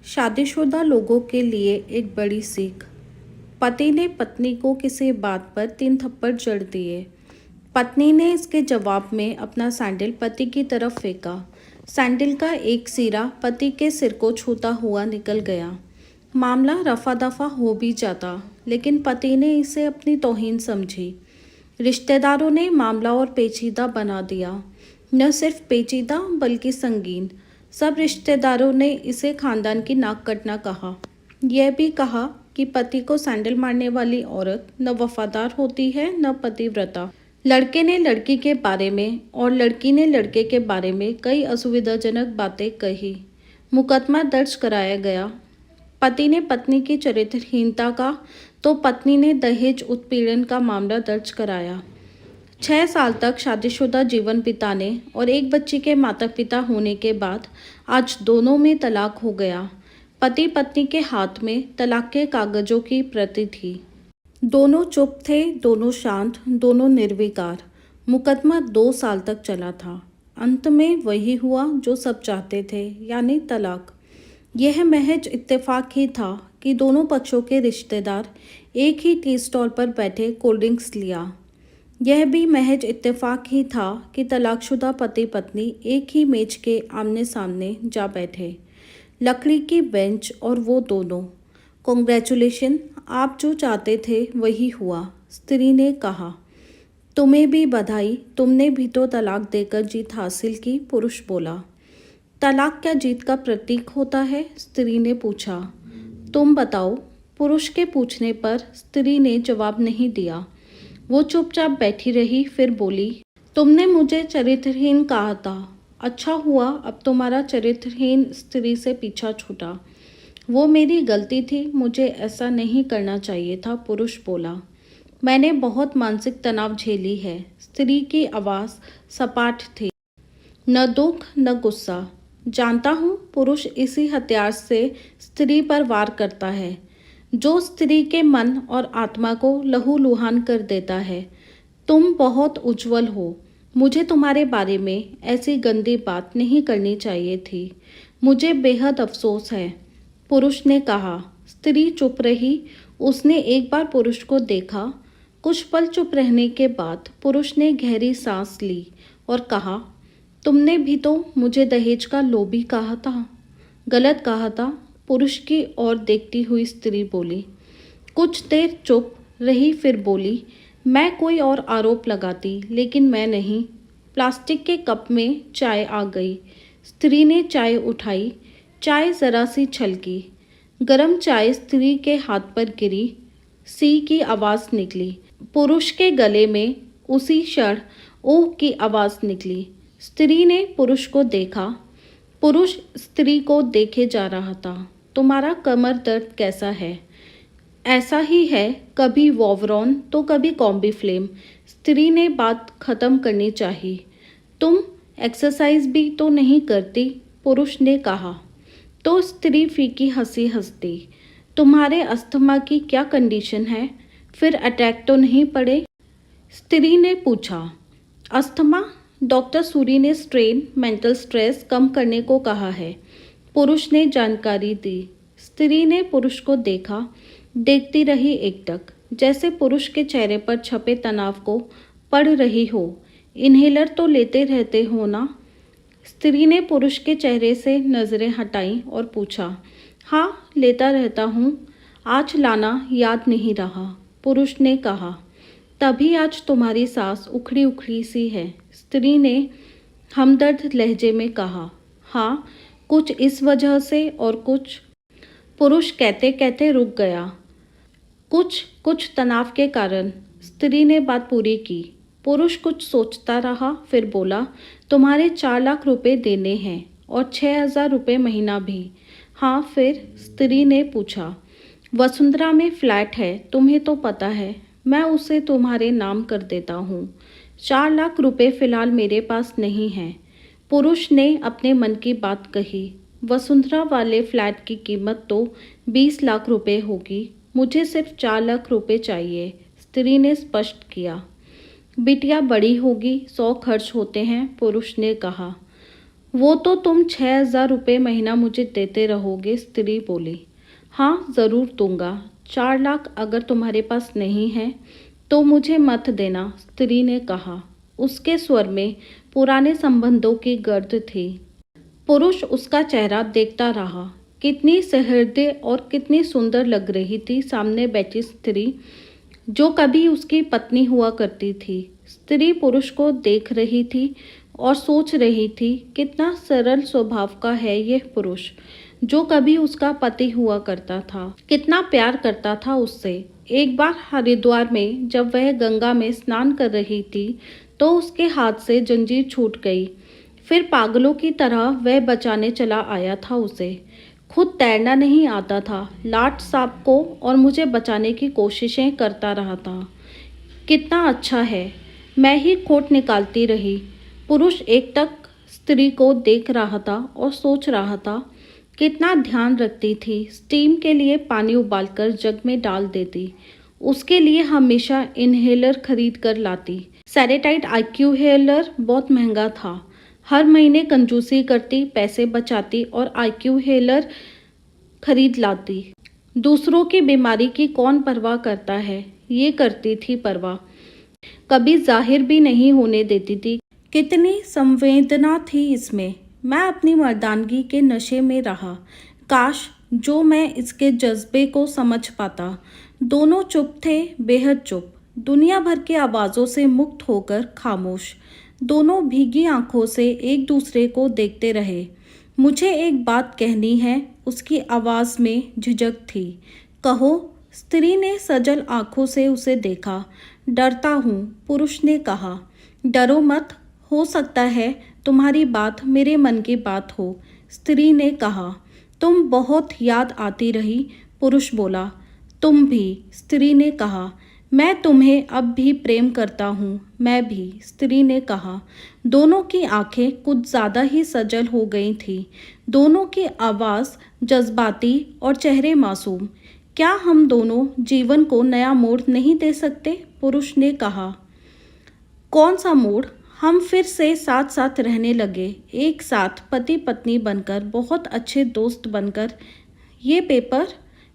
शादीशुदा लोगों के लिए एक बड़ी सीख। पति ने पत्नी को किसी बात पर 3 थप्पड़ जड़ दिए। पत्नी ने इसके जवाब में अपना सैंडल पति की तरफ फेंका। सैंडल का एक सिरा पति के सिर को छूता हुआ निकल गया। मामला रफा दफा हो भी जाता, लेकिन पति ने इसे अपनी तौहीन समझी। रिश्तेदारों ने मामला और पेचीदा बना दिया। न सिर्फ पेचीदा बल्कि संगीन। सब रिश्तेदारों ने इसे खानदान की नाक कटना कहा। यह भी कहा कि पति को सैंडल मारने वाली औरत न वफादार होती है न पतिव्रता। लड़के ने लड़की के बारे में और लड़की ने लड़के के बारे में कई असुविधाजनक बातें कही। मुकदमा दर्ज कराया गया। पति ने पत्नी की चरित्रहीनता का तो पत्नी ने दहेज उत्पीड़न का मामला दर्ज कराया। 6 साल तक शादीशुदा जीवन बिताने और एक बच्ची के माता पिता होने के बाद आज दोनों में तलाक हो गया। पति पत्नी के हाथ में तलाक के कागजों की प्रति थी। दोनों चुप थे, दोनों शांत, दोनों निर्विकार। मुकदमा 2 साल तक चला था। अंत में वही हुआ जो सब चाहते थे, यानी तलाक। यह महज इत्तेफाक ही था कि दोनों पक्षों के रिश्तेदार एक ही टी स्टॉल पर बैठे कोल्ड ड्रिंक्स लिया। यह भी महज इत्तेफाक ही था कि तलाकशुदा पति पत्नी एक ही मेज के आमने सामने जा बैठे। लकड़ी की बेंच और वो दोनों। कॉन्ग्रेचुलेशन, आप जो चाहते थे वही हुआ, स्त्री ने कहा। तुम्हें भी बधाई, तुमने भी तो तलाक देकर जीत हासिल की, पुरुष बोला। तलाक क्या जीत का प्रतीक होता है? स्त्री ने पूछा। तुम बताओ। पुरुष के पूछने पर स्त्री ने जवाब नहीं दिया। वो चुपचाप बैठी रही, फिर बोली, तुमने मुझे चरित्रहीन कहा था। अच्छा हुआ अब तुम्हारा चरित्रहीन स्त्री से पीछा छूटा। वो मेरी गलती थी, मुझे ऐसा नहीं करना चाहिए था, पुरुष बोला। मैंने बहुत मानसिक तनाव झेली है। स्त्री की आवाज़ सपाट थी, न दुख न गुस्सा। जानता हूँ, पुरुष इसी हथियार से स्त्री पर वार करता है जो स्त्री के मन और आत्मा को लहूलुहान कर देता है। तुम बहुत उज्जवल हो। मुझे तुम्हारे बारे में ऐसी गंदी बात नहीं करनी चाहिए थी। मुझे बेहद अफसोस है, पुरुष ने कहा। स्त्री चुप रही। उसने एक बार पुरुष को देखा। कुछ पल चुप रहने के बाद पुरुष ने गहरी सांस ली और कहा, तुमने भी तो मुझे दहेज का लोभी कहा था। गलत कहा था, पुरुष की ओर देखती हुई स्त्री बोली। कुछ देर चुप रही, फिर बोली, मैं कोई और आरोप लगाती, लेकिन मैं नहीं। प्लास्टिक के कप में चाय आ गई। स्त्री ने चाय उठाई। चाय जरा सी छलकी। गरम चाय स्त्री के हाथ पर गिरी। सी की आवाज़ निकली। पुरुष के गले में उसी क्षण ओह की आवाज़ निकली। स्त्री ने पुरुष को देखा। पुरुष स्त्री को देखे जा रहा था। तुम्हारा कमर दर्द कैसा है? ऐसा ही है, कभी वोवरॉन तो कभी कॉम्बीफ्लेम। स्त्री ने बात खत्म करनी चाहिए। तुम एक्सरसाइज भी तो नहीं करती, पुरुष ने कहा। तो स्त्री फीकी हंसी हंस दी। तुम्हारे अस्थमा की क्या कंडीशन है? फिर अटैक तो नहीं पड़े? स्त्री ने पूछा। अस्थमा? डॉक्टर सूरी ने स्ट्रेन, मेंटल स्ट्रेस कम करने को कहा है, पुरुष ने जानकारी दी। स्त्री ने पुरुष को देखा। देखती रही एकटक, जैसे पुरुष के चेहरे पर छपे तनाव को पढ़ रही हो। इन्हेलर तो लेते रहते हो ना? स्त्री ने पुरुष के चेहरे से नज़रें हटाईं और पूछा। हाँ, लेता रहता हूँ। आज लाना याद नहीं रहा, पुरुष ने कहा। तभी आज तुम्हारी सांस उखड़ी उखड़ी सी है, स्त्री ने हमदर्द लहजे में कहा। हाँ, कुछ इस वजह से और कुछ। पुरुष कहते कहते रुक गया। कुछ तनाव के कारण, स्त्री ने बात पूरी की। पुरुष कुछ सोचता रहा, फिर बोला, तुम्हारे 4 लाख रुपए देने हैं और 6,000 रुपये महीना भी। हाँ, फिर? स्त्री ने पूछा। वसुंधरा में फ्लैट है, तुम्हें तो पता है। मैं उसे तुम्हारे नाम कर देता हूँ। 4 लाख रुपए फिलहाल मेरे पास नहीं है, पुरुष ने अपने मन की बात कही। वसुंधरा वाले फ्लैट की कीमत तो 20 लाख रुपए होगी। मुझे सिर्फ 4 लाख रुपए चाहिए, स्त्री ने स्पष्ट किया। बिटिया बड़ी होगी, 100 खर्च होते हैं, पुरुष ने कहा। वो तो तुम 6,000 रुपये महीना मुझे देते रहोगे, स्त्री बोली। हाँ ज़रूर दूंगा। 4 लाख अगर तुम्हारे पास नहीं है तो मुझे मत देना, स्त्री ने कहा। उसके स्वर में पुराने संबंधों की गर्द थी। पुरुष उसका चेहरा देखता रहा। कितनी सहृदय और कितनी सुंदर लग रही थी सामने बैठी स्त्री, जो कभी उसकी पत्नी हुआ करती थी। स्त्री पुरुष को देख रही थी और सोच रही थी, कितना सरल स्वभाव का है यह पुरुष, जो कभी उसका पति हुआ करता था। कितना प्यार करता था उससे। एक बार हरिद्वार में जब वह गंगा में स्नान कर रही थी तो उसके हाथ से जंजीर छूट गई। फिर पागलों की तरह वह बचाने चला आया था उसे। खुद तैरना नहीं आता था, लाट साहब को और मुझे बचाने की कोशिशें करता रहा था। कितना अच्छा है। मैं ही खोट निकालती रही। पुरुष एकटक स्त्री को देख रहा था और सोच रहा था, कितना ध्यान रखती थी। स्टीम के लिए पानी उबालकर जग में डाल देती। उसके लिए हमेशा इनहेलर खरीद कर लाती। सैरेटाइड आईक्यू हेलर बहुत महंगा था। हर महीने कंजूसी करती, पैसे बचाती और आईक्यू हेलर खरीद लाती। दूसरों की बीमारी की कौन परवाह करता है, ये करती थी परवाह। कभी जाहिर भी नहीं होने देती थी। कितनी संवेदना थी इसमें। मैं अपनी मर्दानगी के नशे में रहा। काश जो मैं इसके जज्बे को समझ पाता। दोनों चुप थे, बेहद चुप, दुनिया भर की आवाज़ों से मुक्त होकर खामोश। दोनों भीगी आंखों से एक दूसरे को देखते रहे। मुझे एक बात कहनी है, उसकी आवाज़ में झिझक थी। कहो, स्त्री ने सजल आंखों से उसे देखा। डरता हूँ, पुरुष ने कहा। डरो मत, हो सकता है तुम्हारी बात मेरे मन की बात हो, स्त्री ने कहा। तुम बहुत याद आती रही, पुरुष बोला। तुम भी, स्त्री ने कहा। मैं तुम्हें अब भी प्रेम करता हूँ, मैं भी, स्त्री ने कहा। दोनों की आंखें कुछ ज़्यादा ही सजल हो गई थीं। दोनों की आवाज़ जज्बाती और चेहरे मासूम। क्या हम दोनों जीवन को नया मोड़ नहीं दे सकते, पुरुष ने कहा। कौन सा मोड़? हम फिर से साथ साथ रहने लगे, एक साथ पति पत्नी बनकर, बहुत अच्छे दोस्त बनकर। ये पेपर?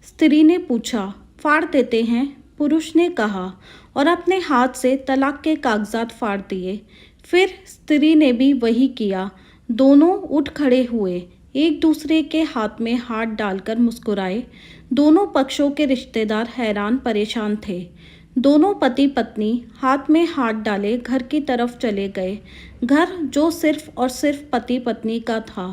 स्त्री ने पूछा। फाड़ देते हैं, पुरुष ने कहा और अपने हाथ से तलाक के कागजात फाड़ दिए। फिर स्त्री ने भी वही किया। दोनों उठ खड़े हुए, एक दूसरे के हाथ में हाथ डालकर मुस्कुराए। दोनों पक्षों के रिश्तेदार हैरान परेशान थे। दोनों पति पत्नी हाथ में हाथ डाले घर की तरफ चले गए। घर जो सिर्फ और सिर्फ पति पत्नी का था।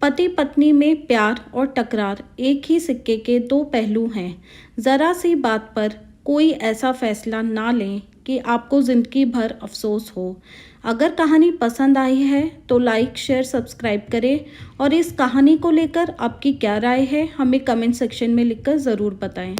पति पत्नी में प्यार और टकरार एक ही सिक्के के दो पहलू हैं। ज़रा सी बात पर कोई ऐसा फैसला ना लें कि आपको ज़िंदगी भर अफसोस हो। अगर कहानी पसंद आई है तो लाइक, शेयर, सब्सक्राइब करें और इस कहानी को लेकर आपकी क्या राय है हमें कमेंट सेक्शन में लिखकर ज़रूर बताएं।